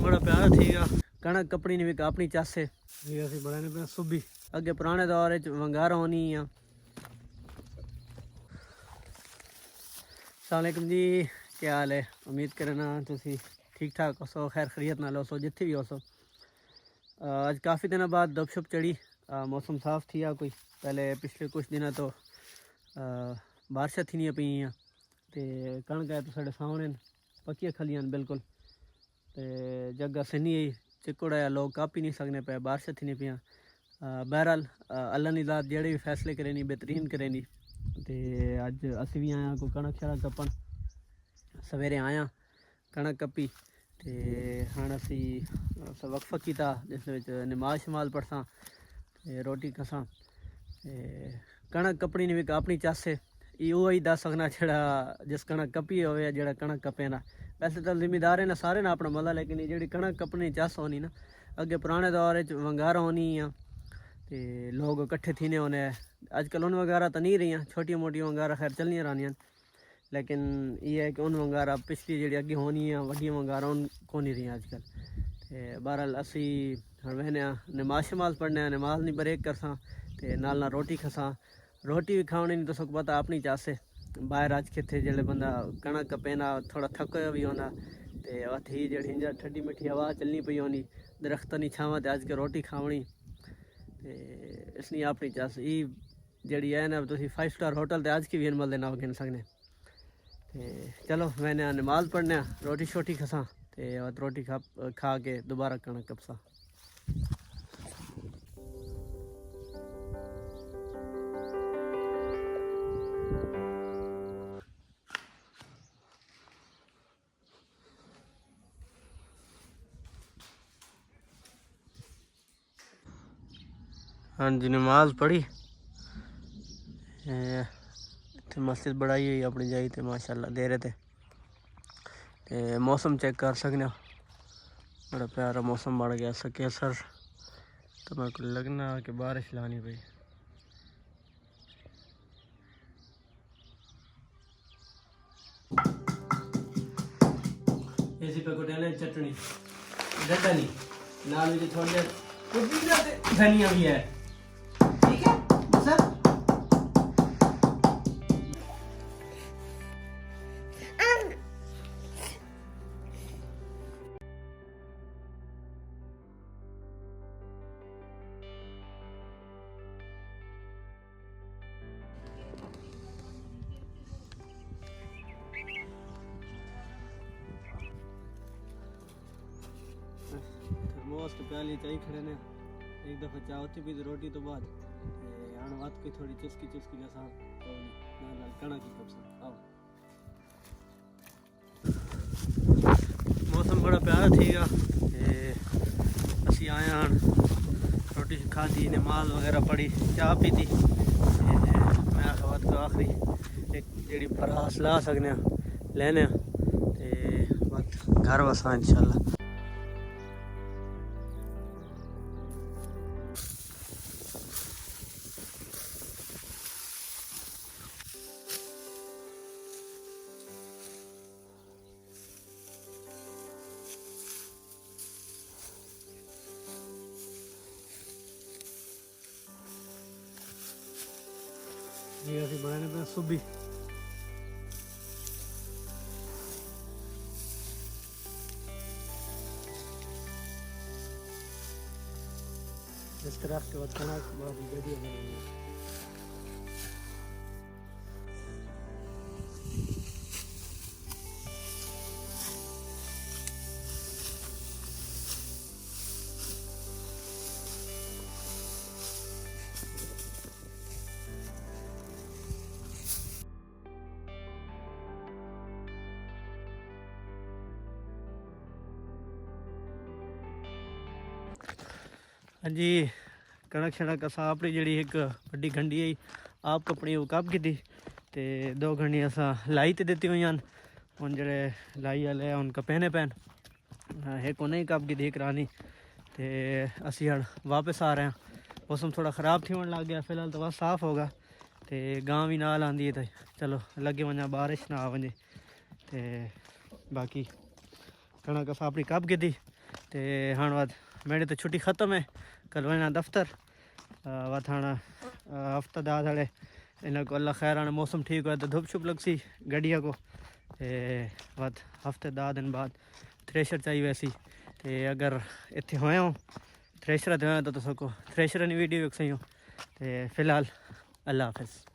मौसम बड़ा प्यारा थीगा। कणक कपड़ी ने भी कापनी चासे जी असीं बनाने पे सुबी अगे पुराने दौर वंगारा होनी आ। अस्सलामुअलैकुम जी, क्या हाल है? उम्मीद करना तुसी ठीक ठाक हो, खैर खैरियत नाल हो जिथे भी हो। आज काफ़ी दिनों बाद दपशप चढ़ी, मौसम साफ थी आ। कोई पहले पिछले कुछ दिनों तो बारिशां थी पई तो कणक है तो साढ़े सामने पक्कियां खलियां बिल्कुल। तो जगह सनी चिकुड़ है, लोग कापी नहीं सकने पे, बारिशां थी पियाँ। बहरहाल अल्लाह ने दात जेड़े भी फैसले करे नी बेहतरीन करे नी। तो अज असी भी आया कोई कणक शणक कपन, सवेरे आया कणक कपी तो हाँ असी वक्फा किया जिस नमाज शमाज पढ़सा रोटी खसा। कणक कपड़ी ने भी कापनी चासे यो ही दस सकना जड़ा जिस कणक कपी हो जड़ा कणक कपे ना। वैसे तो जिमीदार ने सारे ना अपना मजा, लेकिन जी कणक कपनी चस होनी ना अगे पुराने दौर वंगारा होनी आ तो लोग कट्ठे थीने होने। अजकल उन वंगारा तो नहीं रही, छोटी मोटी वंगारा खैर चलनियाँ रहनियां, लेकिन ये है कि उन वंगारा पिछली जी अगे होनी है वड्डियां वंगारा उन को नहीं रही अजकल। बहरहाल असी बहने नमाज शमाज पढ़ने, नमाज नहीं ब्रेक करसा तो नाल रोटी खसा। रोटी भी खाने नहीं तो सुख पता अपनी चासे बाहर अज कितने जो बंदा कणक कपेना थोड़ा थक भी होना तो अथी जी हिंजा ठंडी मिठी हवा चलनी पई होनी, दरख्त नहीं छावा तो अज के रोटी खावनी तो इसलिए अपनी चस ये जी है ना। तुम 5 स्टार होटल तो अज की भी अनमल ना गिन सकने। चलो मैंने नमाज पढ़ने रोटी शोटी खसा तो रोटी खा के दोबारा कणक कपसा। हाँ जी नमाज पढ़ी, मस्जिद बढ़ाई हुई अपनी जाई तो माशाल्लाह दे रहे थे। मौसम चेक कर सकने, बड़ा प्यारा मौसम बढ़ गया सके सर। तो मेरे को लगना कि बारिश लानी पई। ऐसी पे कोटे चटनी डटनी नाल में थोड़ी पुदीना ते धनिया भी है, ठीक है सर। थर्मोस तो प्याली चाय खड़े ने एक दफ़ा चाय होती भी रोटी तो बाद आने बात की थोड़ी चुस्की चुस्की जैसा नाल कणक की कपसा आओ। मौसम बड़ा प्यारा थीगा। असी आए हाँ रोटी खाधी, नमाज वगैरह पढ़ी, चाह पीती। मैं खवात को आखिरी एक जी फरास ला सकने लेने घर वसा इंशाल्लाह। जी अभी बनाने पे सुबी इस तरह के बाद कणक बहुत बढ़िया बनेगी। हाँ जी कणक शणक असा अपनी जी एक वड्डी गंढी आई आप अपनी वो कप की ते 2 गंढियां असा लाई तो दित्ती हुई हूँ जे लाई वाले उन कपेने पैन एक उन्हें कप की एक रानी तो असी हण वापस आ रहे हैं। मौसम थोड़ा ख़राब थी होने लग गया, फिलहाल तो बस साफ़ होगा तो गांव भी नाल आंदी है तो चलो लगे वजा बारिश ना आ वजे। तो बाकी कणक असां अपनी कब की थी ते हाण बाद मेरी तो छुट्टी ख़त्म है, कल वञा दफ्तर वत हाणे हफ़्ता दा हाणे इन को अल्लाह खैर हाणे मौसम ठीक हुआ तो धुप छुप लगसी गड्डिया को ते वत हफ़्ते 10 दिन बाद थ्रेशर चाहिए वैसी ते अगर इत्थे होया थ्रेशर ते होया तो तुसको थ्रेशर नी वीडियो विखसाइयो ते फ़िलहाल अल्लाह हाफ़िज़।